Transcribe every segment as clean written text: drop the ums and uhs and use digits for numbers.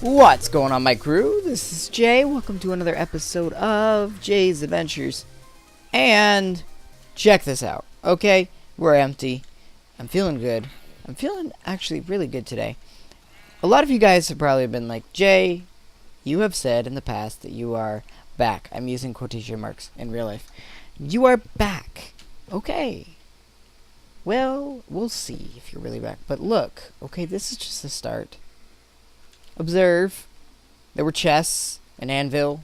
What's going on, my crew? This is Jay. Welcome to another episode of Jay's Adventures. And check this out, okay? We're empty. I'm feeling good. I'm feeling actually really good today. A lot of you guys have probably been like, Jay, you have said in the past that you are back. I'm using quotation marks in real life. You are back. Okay. Well, we'll see if you're really back. But look, okay, this is just the start. Observe. There were chests, an anvil,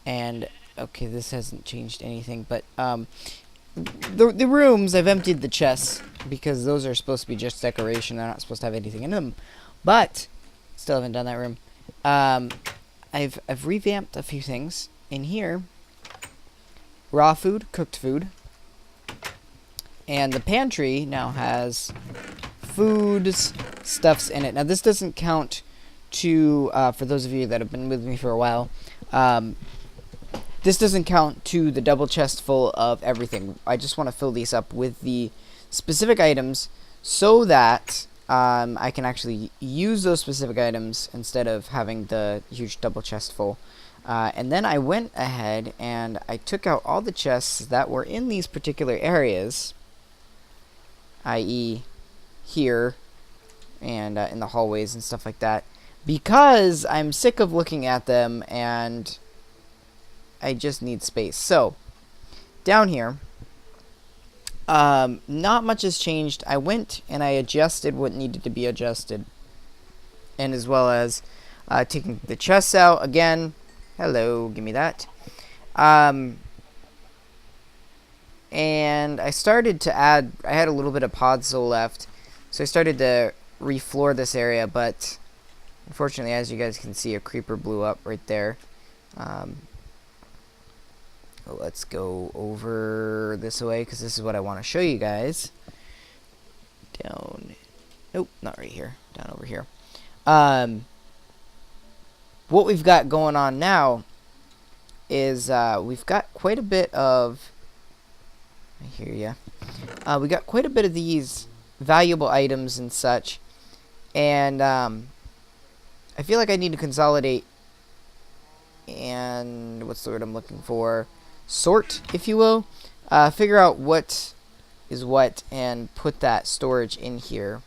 and okay, this hasn't changed anything, but the rooms, I've emptied the chests because those are supposed to be just decoration. They're not supposed to have anything in them, but still haven't done that room. I've revamped a few things in here. Raw food, cooked food, and the pantry now has foods, stuffs in it. Now this doesn't count to, for those of you that have been with me for a while, this doesn't count to the double chest full of everything. I just want to fill these up with the specific items so that I can actually use those specific items instead of having the huge double chest full. And then I went ahead and I took out all the chests that were in these particular areas, i.e. here and in the hallways and stuff like that, because I'm sick of looking at them and I just need space. So down here, not much has changed. I went and I adjusted what needed to be adjusted, and as well as taking the chests out again. Hello, give me that. And I started to add, I had a little bit of podzol left, so I started to refloor this area, but unfortunately, as you guys can see, a creeper blew up right there. Let's go over this way, because this is what I want to show you guys. Down, nope, not right here, down over here. What we've got going on now is we've got quite a bit of, I hear ya. We got quite a bit of these valuable items and such, and I feel like I need to consolidate and what's the word I'm looking for? Sort, if you will. Figure out what is what and put that storage in here.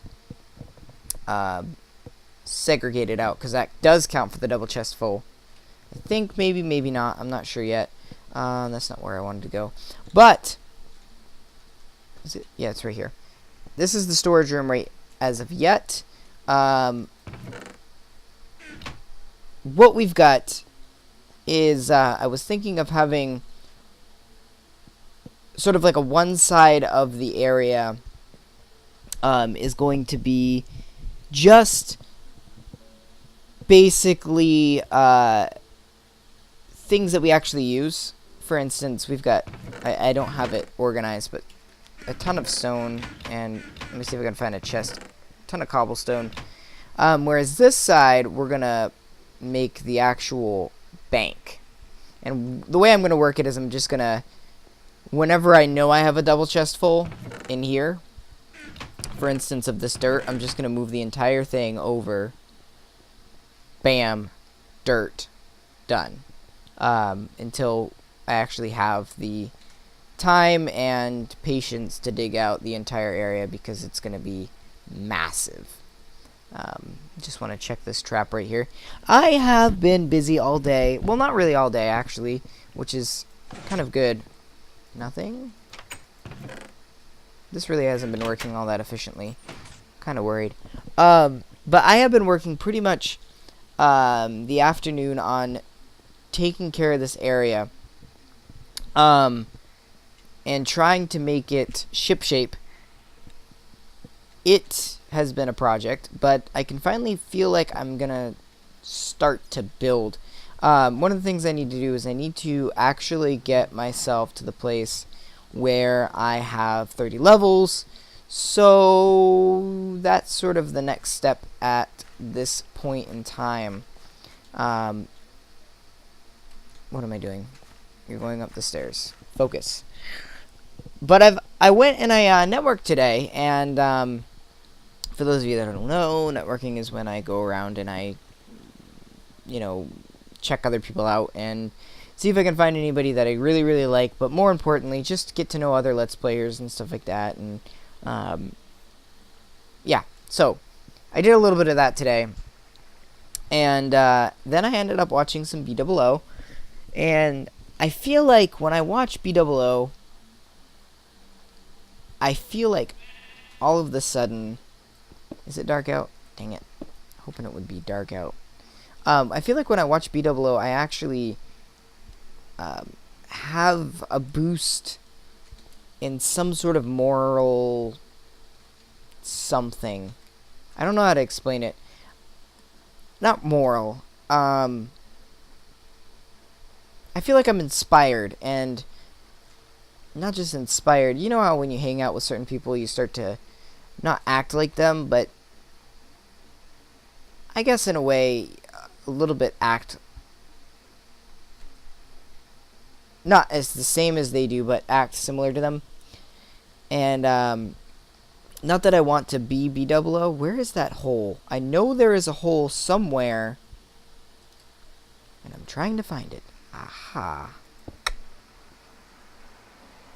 Segregate it out, because that does count for the double chest full. I think maybe, maybe not. I'm not sure yet. That's not where I wanted to go. But is it? Yeah, it's right here. This is the storage room right as of yet. What we've got is I was thinking of having sort of like a one side of the area is going to be just basically things that we actually use. For instance, we've got, I don't have it organized, but a ton of stone, and let me see if I can find a chest. A ton of cobblestone. Whereas this side, we're gonna make the actual bank. And the way I'm gonna work it is I'm just gonna, whenever I know I have a double chest full in here, for instance of this dirt, I'm just gonna move the entire thing over. Bam, dirt, done. Until I actually have the time and patience to dig out the entire area, because it's going to be massive. Just want to check this trap right here. I have been busy all day. Well, not really all day, actually, which is kind of good. Nothing? This really hasn't been working all that efficiently. Kind of worried. But I have been working pretty much the afternoon on taking care of this area. And trying to make it shipshape. It has been a project, but I can finally feel like I'm gonna start to build. One of the things I need to do is I need to actually get myself to the place where I have 30 levels. So that's sort of the next step at this point in time. What am I doing? You're going up the stairs. Focus. But I went and I networked today, and For those of you that don't know, networking is when I go around and I, check other people out and see if I can find anybody that I really, really like, but more importantly, just get to know other Let's Players and stuff like that. And, yeah, so I did a little bit of that today. And then I ended up watching some BOO. And I feel like when I watch BOO, I feel like all of the sudden... Is it dark out? Dang it. Hoping it would be dark out. I feel like when I watch BOO, I actually have a boost in some sort of moral something. I don't know how to explain it. Not moral. I feel like I'm inspired, and not just inspired. You know how when you hang out with certain people, you start to not act like them, but I guess in a way, a little bit act not as the same as they do, but act similar to them. And not that I want to be BOO. Where is that hole? I know there is a hole somewhere, and I'm trying to find it. Aha.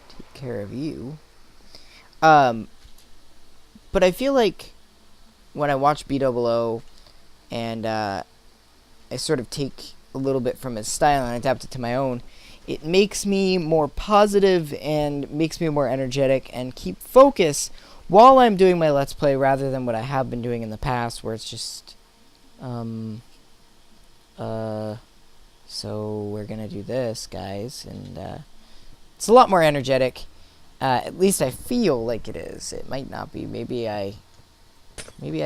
Take care of you. But I feel like when I watch BOO and I sort of take a little bit from his style and adapt it to my own, it makes me more positive and makes me more energetic and keep focus while I'm doing my Let's Play, rather than what I have been doing in the past, where it's just, so we're gonna do this, guys, and it's a lot more energetic. At least I feel like it is. It might not be. Maybe I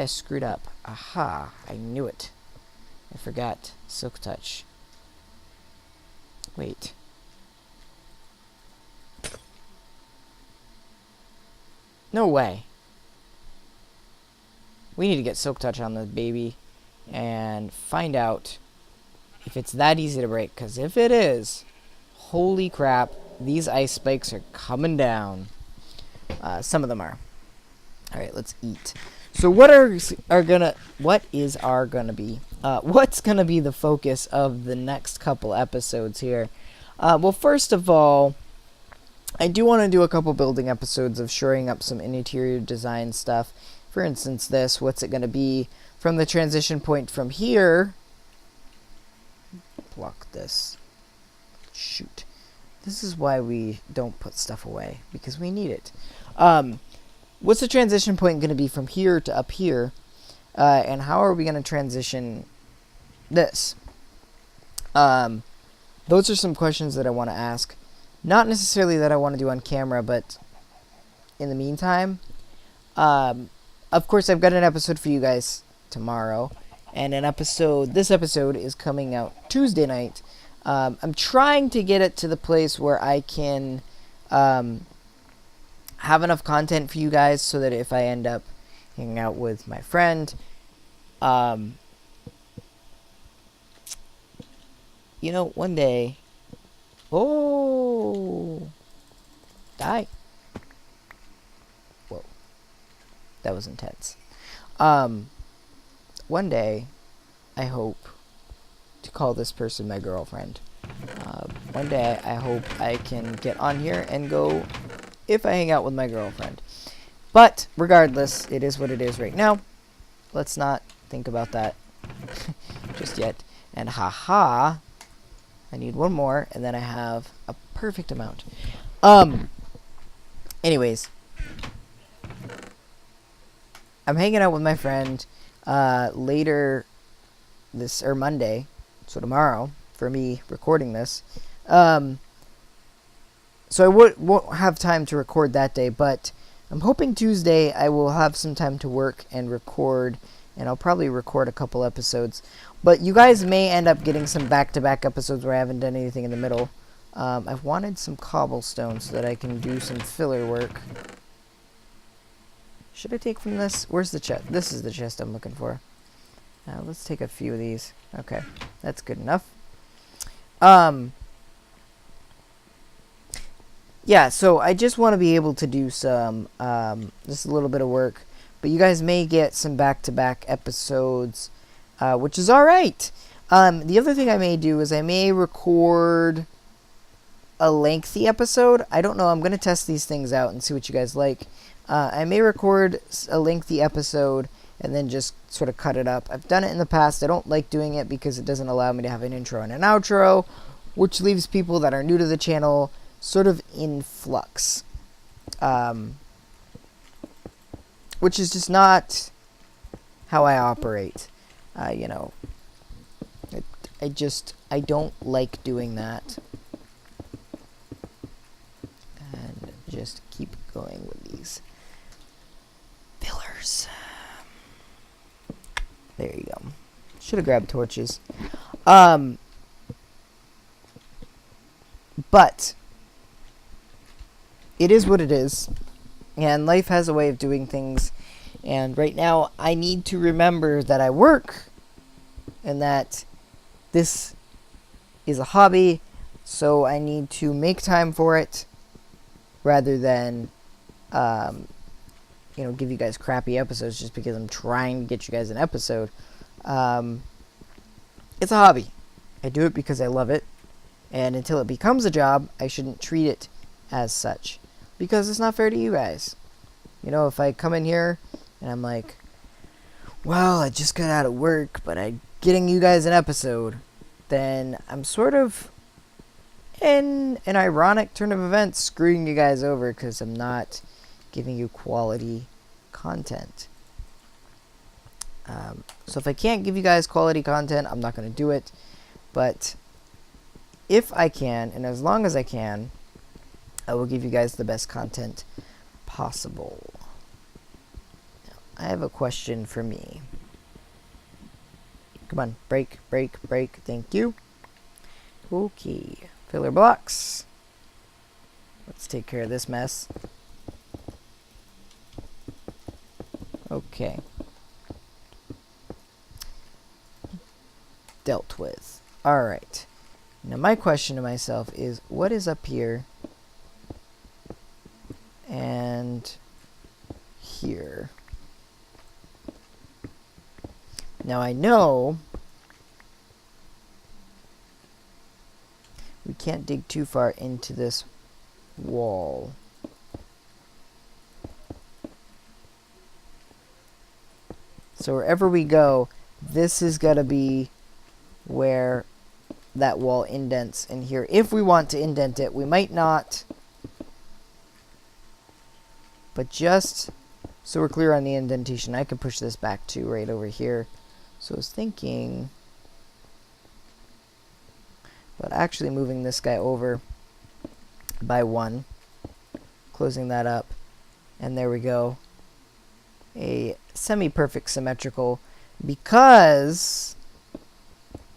screwed up. Aha! I knew it. I forgot Silk Touch. Wait. No way. We need to get Silk Touch on the baby and find out if it's that easy to break. Because if it is, holy crap, these ice spikes are coming down. Some of them are. Alright, let's eat. So what's gonna be the focus of the next couple episodes here? Well, first of all, I do want to do a couple building episodes of shoring up some interior design stuff. For instance, what's it going to be from the transition point from here? Block this. Shoot. This is why we don't put stuff away, because we need it. What's the transition point going to be from here to up here? And how are we going to transition this? Those are some questions that I want to ask. Not necessarily that I want to do on camera, but in the meantime, of course, I've got an episode for you guys tomorrow, and this episode is coming out Tuesday night. I'm trying to get it to the place where I can have enough content for you guys, so that if I end up hanging out with my friend, one day... Oh! Die. Whoa. That was intense. One day, I hope to call this person my girlfriend. One day, I hope I can get on here and go if I hang out with my girlfriend. But, regardless, it is what it is right now. Let's not think about that just yet. And haha, I need one more, and then I have a perfect amount. Anyways, I'm hanging out with my friend later Monday, so tomorrow, for me recording this. So I won't have time to record that day, but I'm hoping Tuesday I will have some time to work and record, and I'll probably record a couple episodes. But you guys may end up getting some back-to-back episodes where I haven't done anything in the middle. I've wanted some cobblestone so that I can do some filler work. Should I take from this? Where's the chest? This is the chest I'm looking for. Let's take a few of these. Okay, that's good enough. Yeah, so I just want to be able to do some, just a little bit of work but you guys may get some back-to-back episodes, which is alright. The other thing I may do is I may record a lengthy episode. I don't know. I'm going to test these things out and see what you guys like. I may record a lengthy episode and then just sort of cut it up. I've done it in the past. I don't like doing it because it doesn't allow me to have an intro and an outro, which leaves people that are new to the channel sort of in flux. Which is just not how I operate. You know, I don't like doing that. And just keep going with these fillers. There you go. Should have grabbed torches. But it is what it is. And life has a way of doing things. And right now, I need to remember that I work. And that this is a hobby. So I need to make time for it. Rather than, you know, give you guys crappy episodes just because I'm trying to get you guys an episode. It's a hobby. I do it because I love it. And until it becomes a job, I shouldn't treat it as such. Because it's not fair to you guys. You know, if I come in here and I'm like, well, I just got out of work, but I'm getting you guys an episode, then I'm sort of, in an ironic turn of events, screwing you guys over because I'm not giving you quality content. So if I can't give you guys quality content, I'm not going to do it. But if I can, and as long as I can, I will give you guys the best content possible. Now, I have a question for me. Come on, break, break, break. Thank you. Okay, filler blocks. Let's take care of this mess. Okay. Dealt with. Alright. Now my question to myself is, what is up here and here? Now I know we can't dig too far into this wall. So wherever we go, this is going to be where that wall indents in here. If we want to indent it, we might not. But just so we're clear on the indentation, I can push this back to right over here. So I was thinking about actually moving this guy over by 1. Closing that up. And there we go. A semi-perfect symmetrical, because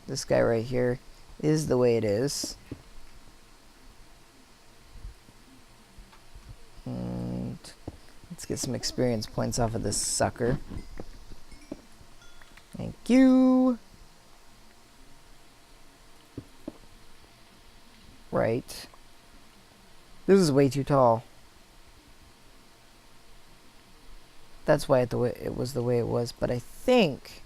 this guy right here is the way it is. And let's get some experience points off of this sucker. Thank you. Right. This is way too tall. That's why it was the way it was, but I think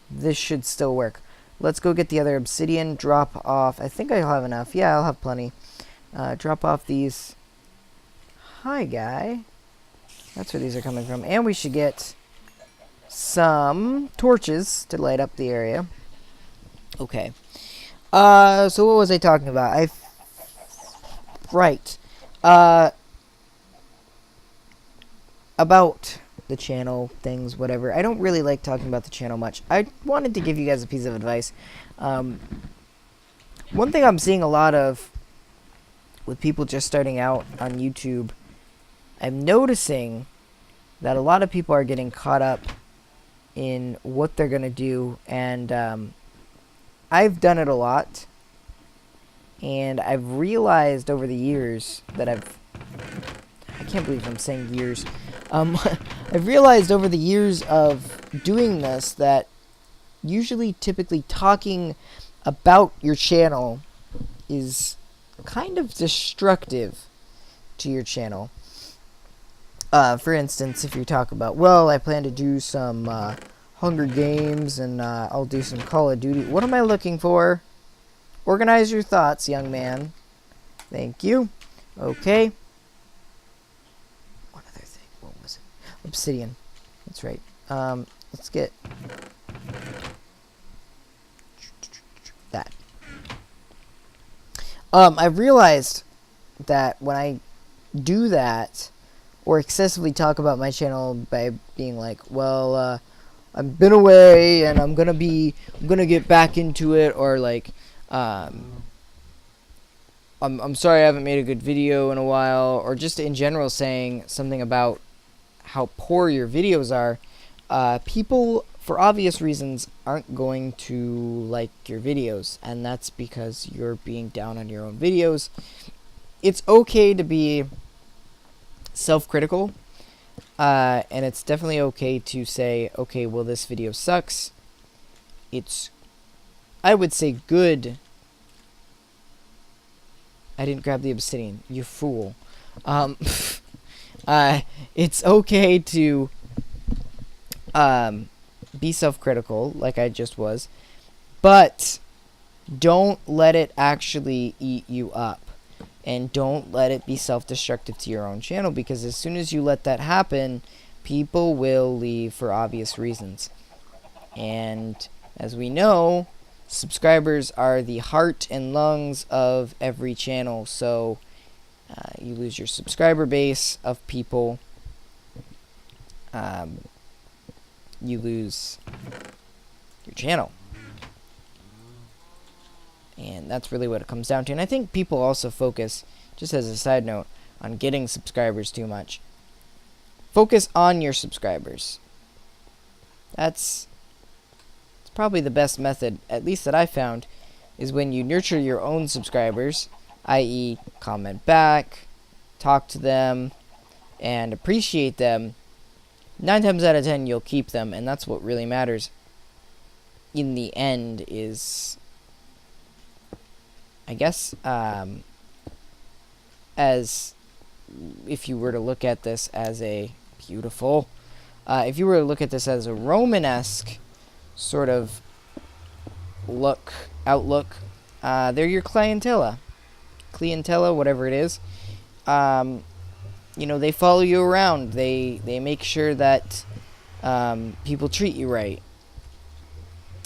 this should still work. Let's go get the other obsidian, drop off. I think I'll have enough. Yeah, I'll have plenty. Drop off these. Hi, guy. That's where these are coming from. And we should get some torches to light up the area. Okay. So what was I talking about? Right. About the channel, things, whatever. I don't really like talking about the channel much. I wanted to give you guys a piece of advice. One thing I'm seeing a lot of with people just starting out on YouTube, I'm noticing that a lot of people are getting caught up in what they're going to do, and I've done it a lot, and I've realized over the years that I can't believe I'm saying years. I've realized over the years of doing this that usually typically talking about your channel is kind of destructive to your channel. For instance, if you talk about, well, I plan to do some Hunger Games and I'll do some Call of Duty. What am I looking for? Organize your thoughts, young man. Thank you. Okay. One other thing. What was it? Obsidian. That's right. Let's get that. I've realized that when I do that, or excessively talk about my channel by being like, well, I've been away and I'm gonna get back into it, or like, I'm sorry I haven't made a good video in a while, or just in general saying something about how poor your videos are, people, for obvious reasons, aren't going to like your videos, and that's because you're being down on your own videos. It's okay to be self-critical, and it's definitely okay to say, okay, well, this video sucks. It's, I would say, good. I didn't grab the obsidian, you fool. It's okay to be self-critical, like I just was, but don't let it actually eat you up, and don't let it be self-destructive to your own channel, because as soon as you let that happen, people will leave for obvious reasons. And as we know, subscribers are the heart and lungs of every channel, so you lose your subscriber base of people, you lose your channel. And that's really what it comes down to. And I think people also focus, just as a side note, on getting subscribers too much. Focus on your subscribers. It's probably the best method, at least that I found, is when you nurture your own subscribers, i.e. comment back, talk to them, and appreciate them. 9 times out of 10 you'll keep them, and that's what really matters in the end. Is, I guess, as if you were to look at this as a beautiful, if you were to look at this as a Romanesque sort of outlook, they're your clientela, whatever it is. You know, they follow you around. They make sure that people treat you right,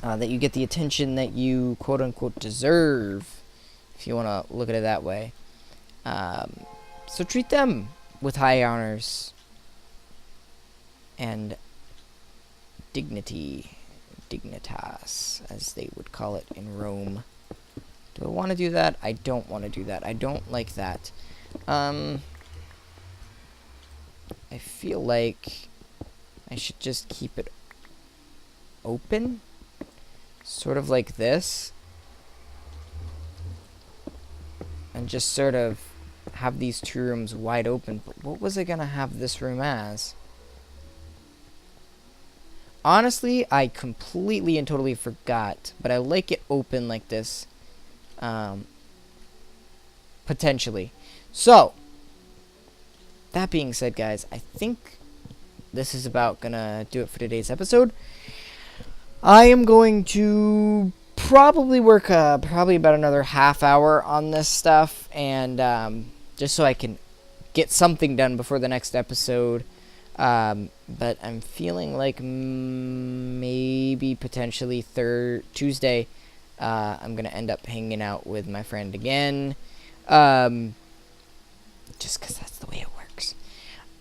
that you get the attention that you quote unquote deserve, if you want to look at it that way. So treat them with high honors and dignity, dignitas, as they would call it in Rome. Do I want to do that? I don't want to do that. I don't like that. I feel like I should just keep it open, sort of like this, and just sort of have these 2 rooms wide open. But what was I gonna have this room as? Honestly, I completely and totally forgot, but I like it open like this, potentially. So, that being said, guys, I think this is about gonna do it for today's episode. I am going to probably work probably about another half hour on this stuff, and just so I can get something done before the next episode. But I'm feeling like maybe potentially Tuesday I'm gonna end up hanging out with my friend again, just because that's the way it works.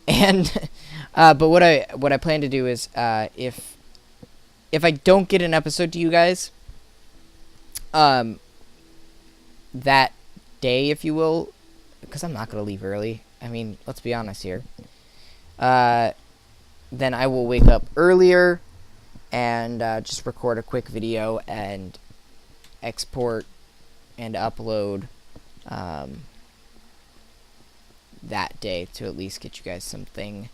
And but what I plan to do is, if I don't get an episode to you guys that day, if you will, because I'm not gonna leave early, I mean, let's be honest here, then I will wake up earlier and just record a quick video and export and upload that day to at least get you guys something,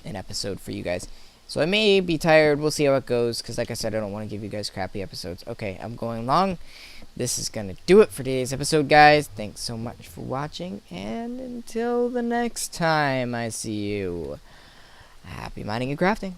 an episode for you guys. So I may be tired. We'll see how it goes, because like I said, I don't want to give you guys crappy episodes. Okay, I'm going long, this is going to do it for today's episode, guys. Thanks so much for watching, and until the next time I see you, happy mining and crafting.